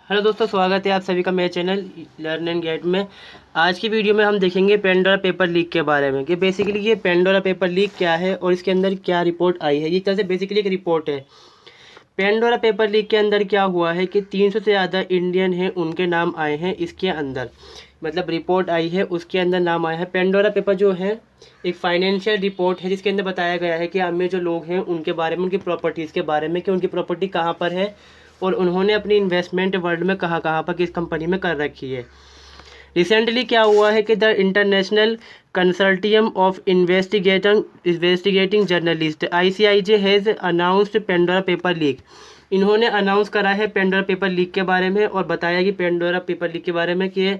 Hello दोस्तों, स्वागत है आप सभी का मेरे चैनल लर्न एंड गेट में। आज की वीडियो में हम देखेंगे पेंडोरा पेपर लीक के बारे में कि बेसिकली ये पेंडोरा पेपर लीक क्या है और इसके अंदर क्या रिपोर्ट आई है। ये तरह से बेसिकली एक रिपोर्ट है। पेंडोरा पेपर लीक के अंदर क्या हुआ है कि 300 से ज़्यादा इंडियन हैं, उनके नाम आए हैं इसके अंदर। मतलब रिपोर्ट आई है, उसके अंदर नाम आया है। पेंडोरा पेपर जो है एक फाइनेंशियल रिपोर्ट है जिसके अंदर बताया गया है कि हमें जो लोग हैं उनके बारे में, उनकी प्रॉपर्टीज़ के बारे में कि उनकी प्रॉपर्टी कहाँ पर है और उन्होंने अपनी इन्वेस्टमेंट वर्ल्ड में कहाँ कहाँ पर किस कंपनी में कर रखी है। रिसेंटली क्या हुआ है कि the international consortium of investigating journalist ICIJ has announced Pandora paper leak. इन्होंने अनाउंस करा है पेंडोरा पेपर लीक के बारे में और बताया कि पेंडोरा पेपर लीक के बारे में कि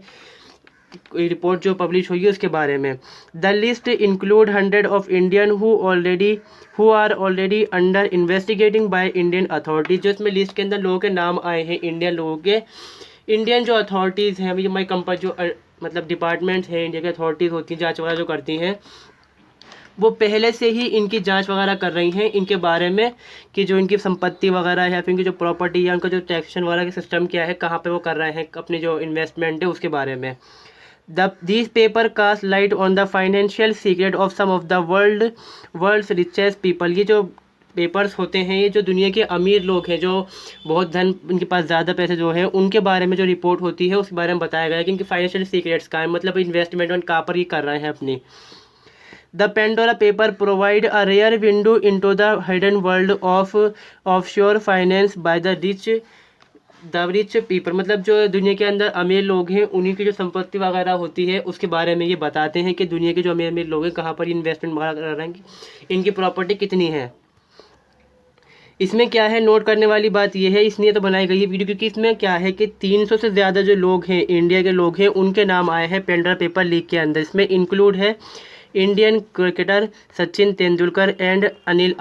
कोई रिपोर्ट जो पब्लिश हुई है उसके बारे में। The list include 100 of Indian who are already under investigating by Indian authorities. जो इसमें लिस्ट के अंदर लोगों के नाम आए हैं, इंडियन लोगों के। इंडियन जो अथॉरिटीज़ हैं, अभी हमारी कंपनी जो मतलब डिपार्टमेंट्स हैं, इंडिया की अथॉरिटीज़ होती हैं, जांच वगैरह जो करती हैं, वो पहले से ही इनकी जांच वगैरह कर रही हैं इनके बारे में कि जो इनकी संपत्ति वगैरह है या फिर इनकी जो प्रॉपर्टी या उनका जो टैक्सेशन वगैरह का सिस्टम क्या है, कहाँ पे वो कर रहे हैं अपनी जो इन्वेस्टमेंट है उसके बारे में। These paper cast light on the financial secret of some of the world's richest people। ये जो पेपर्स होते हैं, ये जो दुनिया के अमीर लोग हैं, जो बहुत धन, उनके पास ज़्यादा पैसे जो हैं, उनके बारे में जो रिपोर्ट होती है उसके बारे में बताया गया है कि इनकी फाइनेंशियल सीक्रेट्स का है, मतलब इन्वेस्टमेंट कहाँ पर ये कर रहे हैं अपनी। The Pandora paper provide a rare window into the hidden world of offshore finance by the rich people. मतलब जो दुनिया के अंदर अमीर लोग हैं उन्हीं की जो संपत्ति वगैरह होती है उसके बारे में ये बताते हैं कि दुनिया के जो अमीर अमीर लोग हैं कहाँ पर इन्वेस्टमेंट वगैरह कर रहे हैं, इनकी प्रॉपर्टी कितनी है। इसमें क्या है, नोट करने वाली बात यह है, इसलिए तो बनाई गई है वीडियो क्योंकि इसमें क्या है कि 300 से ज़्यादा जो लोग हैं, इंडिया के लोग हैं, उनके नाम आए हैं पेंडोरा पेपर लीक के अंदर। इसमें इंक्लूड है Indian cricketer Sachin Tendulkar and Anil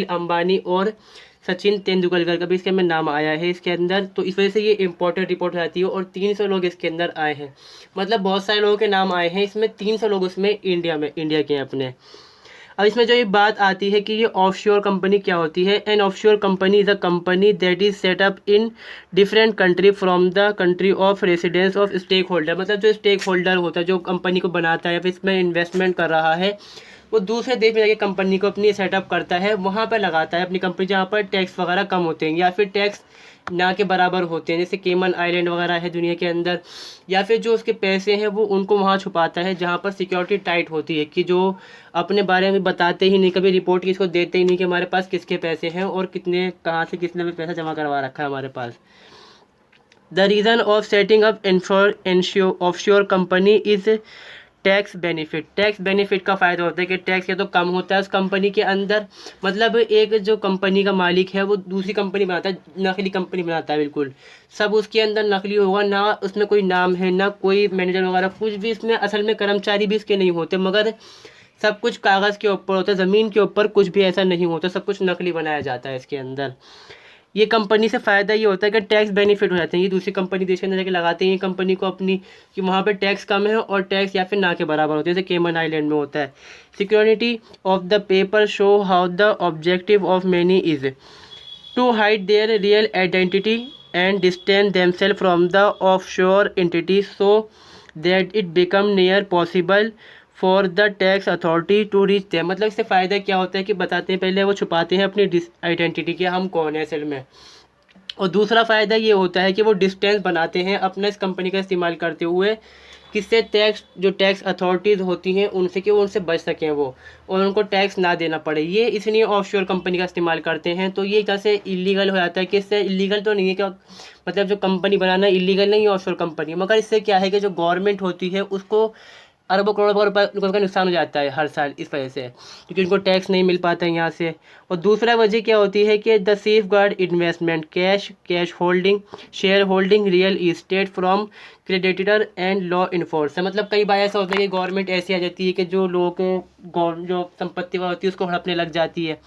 Ambani और सचिन तेंदुलकर का भी इसके अंदर नाम आया है इसके अंदर। तो इस वजह से ये इंपॉर्टेंट रिपोर्ट आती है और 300 लोग इसके अंदर आए हैं। मतलब बहुत सारे लोगों के नाम आए हैं इसमें, 300 लोग उसमें इंडिया के हैं अपने। अब इसमें जो ये बात आती है कि ये ऑफशोर कंपनी क्या होती है। An offshore company is a company that is set up in different country from the country of residence of stake holder. मतलब जो स्टेक होल्डर होता है, जो कंपनी को बनाता है या फिर इसमें इन्वेस्टमेंट कर रहा है, वो दूसरे देश में जाके कंपनी को अपनी सेटअप करता है, वहाँ पर लगाता है अपनी कंपनी जहाँ पर टैक्स वगैरह कम होते हैं या फिर टैक्स ना के बराबर होते हैं, जैसे केमन आइलैंड वगैरह है दुनिया के अंदर। या फिर जो उसके पैसे हैं वो उनको वहाँ छुपाता है जहाँ पर सिक्योरिटी टाइट होती है, कि जो अपने बारे में बताते ही नहीं, कभी रिपोर्ट किसको देते ही नहीं कि हमारे पास किसके पैसे हैं और कितने कहाँ से किसने भी पैसा जमा करवा रखा है हमारे पास। The reason of setting up offshore company is tax benefit. Tax benefit का फ़ायदा होता है कि टैक्स या तो कम होता है उस कंपनी के अंदर। मतलब एक जो कंपनी का मालिक है वो दूसरी कंपनी बनाता है, नकली कंपनी बनाता है, बिल्कुल सब उसके अंदर नकली होगा, ना उसमें कोई नाम है, ना कोई मैनेजर वगैरह, कुछ भी इसमें असल में कर्मचारी भी इसके नहीं होते, मगर सब कुछ कागज़ के ऊपर होता है, ज़मीन के ऊपर कुछ भी ऐसा नहीं होता, सब कुछ नकली बनाया जाता है इसके अंदर। ये कंपनी से फ़ायदा ये होता है कि टैक्स बेनिफिट हो जाते हैं। ये दूसरी कंपनी देश के अंदर जाके लगाते हैं ये कंपनी को अपनी, कि वहाँ पे टैक्स कम है और टैक्स या फिर ना के बराबर होते हैं, जैसे केमन आइलैंड में होता है। Security of the paper show how the objective of many is to hide their real identity and distance themself from the offshore entity so that it become near possible for the tax authority to reach them. मतलब इससे फ़ायदा क्या होता है कि बताते हैं, पहले वो छुपाते हैं अपनी आइडेंटिटी कि हम कौन है असल में, और दूसरा फ़ायदा ये होता है कि वो डिस्टेंस बनाते हैं अपना इस कंपनी का इस्तेमाल करते हुए, किससे, जो टैक्स अथॉरिटीज़ होती हैं उनसे, कि वो उनसे बच सकें वो, और उनको टैक्स ना देना पड़े। ये इसलिए ऑफशोर कंपनी का इस्तेमाल करते हैं। तो ये कैसे इलीगल हो जाता है, कि इससे इलीगल तो नहीं है, क्या मतलब जो कंपनी बनाना इलीगल नहीं है ऑफशोर कंपनी, मगर इससे क्या है कि जो गवर्नमेंट होती है उसको अरबों करोड़ों रुपये उनका नुकसान हो जाता है हर साल इस वजह से, क्योंकि उनको टैक्स नहीं मिल पाता है यहाँ से। और दूसरा वजह क्या होती है कि the safe guard investment cash holding, share holding, real estate from creditor and law enforcer. मतलब कई बार ऐसा होता है कि गवर्नमेंट ऐसी आ जाती है कि जो लोग जो संपत्ति होती है उसको हड़पने लग जाती है।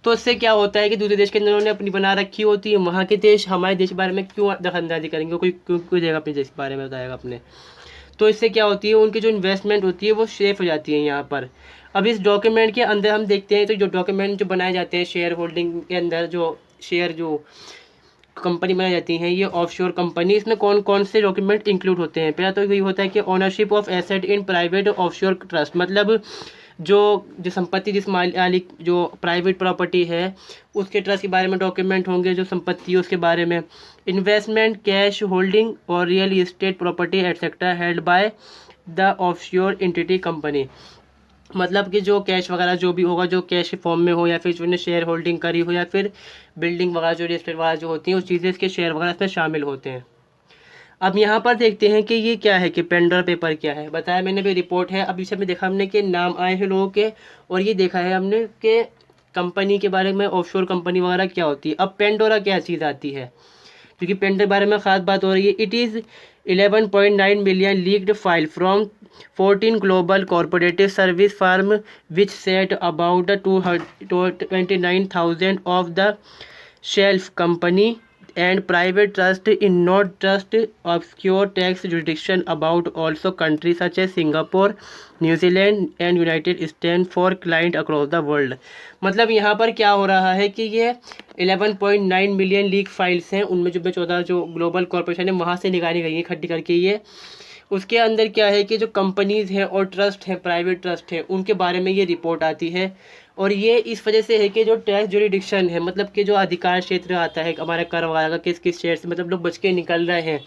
तो इससे क्या होता है कि दूसरे देश के अंदर उन्होंने अपनी बना रखी होती है, वहाँ के देश हमारे देश के बारे में क्यों दखलंदाजी करेंगे, कोई देगा अपने देश के बारे में, बताएगा अपने। तो इससे क्या होती है, उनकी जो इन्वेस्टमेंट होती है वो सेफ हो जाती है यहाँ पर। अब इस डॉक्यूमेंट के अंदर हम देखते हैं, तो जो डॉक्यूमेंट जो बनाए जाते हैं शेयर होल्डिंग के अंदर, जो शेयर जो कंपनी बनाई जाती हैं ये ऑफशोर कंपनी, इसमें कौन कौन से डॉक्यूमेंट इंक्लूड होते हैं। पहला तो यही होता है कि ownership of asset in private offshore trust, मतलब जो संपत्ति जिस मालिक जो प्राइवेट प्रॉपर्टी है उसके ट्रस्ट के बारे में डॉक्यूमेंट होंगे, जो संपत्ति है उसके बारे में। इन्वेस्टमेंट, कैश होल्डिंग और real estate property etcetera held by the offshore entity company, मतलब कि जो कैश वगैरह जो भी होगा, जो कैश के फॉर्म में हो या फिर जो ने शेयर होल्डिंग करी हो या फिर बिल्डिंग वगैरह जो रियल एस्टेट वगैरह जो होती हैं उस चीज़ें इसके शेयर वगैरह इसमें शामिल होते हैं। अब यहाँ पर देखते हैं कि ये क्या है, कि पेंडोरा पेपर क्या है। बताया मैंने भी रिपोर्ट है। अब इसे में देखा हमने कि नाम आए हैं लोगों के, और ये देखा है हमने कि कंपनी के बारे में, ऑफशोर कंपनी वगैरह क्या होती है। अब पेंडोरा क्या चीज़ आती है, क्योंकि पेंडोरा के बारे में ख़ास बात हो रही है। It is 11.9 million leaked file from 14 global corporative service firm which set about the 29,000 of the shelf company and private trust in not just obscure tax jurisdiction about also countries such as Singapore, New Zealand and United States for client across the world। मतलब यहाँ पर क्या हो रहा है कि ये 11.9 million leak files हैं, उनमें जो 14 जो ग्लोबल कॉर्पोरेशन है वहाँ से निकाली गई है इकट्ठी करके। ये उसके अंदर क्या है कि जो कंपनीज़ हैं और ट्रस्ट हैं, प्राइवेट ट्रस्ट हैं, उनके बारे में ये रिपोर्ट आती है। और ये इस वजह से है कि जो टैक्स जुरिडिक्शन है, मतलब कि जो अधिकार क्षेत्र आता है हमारे कर वगैरह का, किस किस शेयर से मतलब लोग बच के निकल रहे हैं,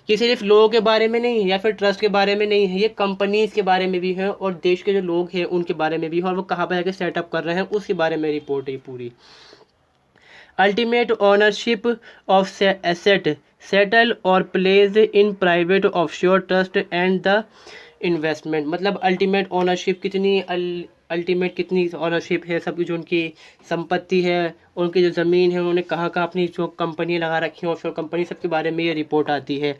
ये सिर्फ लोगों के बारे में नहीं है या फिर ट्रस्ट के बारे में नहीं है, ये कंपनीज़ के बारे में भी है और देश के जो लोग हैं उनके बारे में भी है, और वो कहाँ पर जाकर सेटअप कर रहे हैं उसके बारे में रिपोर्ट है पूरी। Ultimate ownership of asset settle और pledge in private offshore trust and the investment, मतलब अल्टीमेट ओनरशिप कितनी, अल्टीमेट कितनी ओनरशिप है सबकी, जो उनकी संपत्ति है, उनकी जो ज़मीन है, उन्होंने कहाँ कहाँ अपनी जो कंपनी लगा रखी है ऑफशोर कंपनी, सबके बारे में ये रिपोर्ट आती है।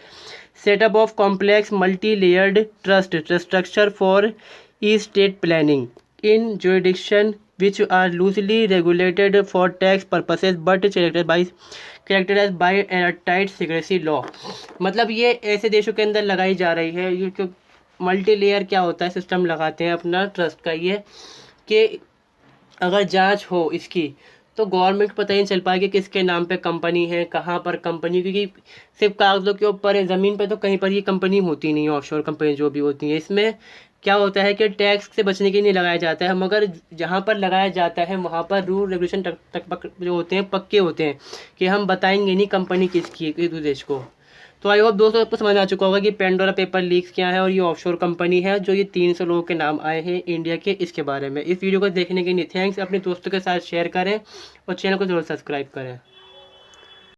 Setup of complex multi layered trust structure for E state planning in jurisdiction which are loosely regulated for tax purposes but characterized by a tight secrecy law। मतलब ये ऐसे देशों के अंदर लगाई जा रही है। ये जो मल्टी लेयर क्या होता है, सिस्टम लगाते हैं अपना ट्रस्ट का, ये कि अगर जांच हो इसकी तो गवर्नमेंट को पता ही नहीं चल पाएगा कि किसके नाम पे कंपनी है, कहाँ पर कंपनी, क्योंकि सिर्फ कागज़ों के ऊपर है, ज़मीन पे तो कहीं पर ये कंपनी होती नहीं है। ऑफशोर कंपनी जो भी होती है, इसमें क्या होता है कि टैक्स से बचने के लिए लगाया जाता है, मगर जहाँ पर लगाया जाता है वहाँ पर रूल रेगुलेशन तक जो होते हैं पक्के होते हैं कि हम बताएंगे नहीं कंपनी किसकी है, किस देश को। तो आई होप दोस्तों आपको समझ आ चुका होगा कि पेंडोरा पेपर लीक्स क्या है और ये ऑफशोर कंपनी है जो ये 300 लोगों के नाम आए हैं इंडिया के, इसके बारे में। इस वीडियो को देखने के लिए थैंक्स। अपने दोस्तों के साथ शेयर करें और चैनल को जरूर सब्सक्राइब करें।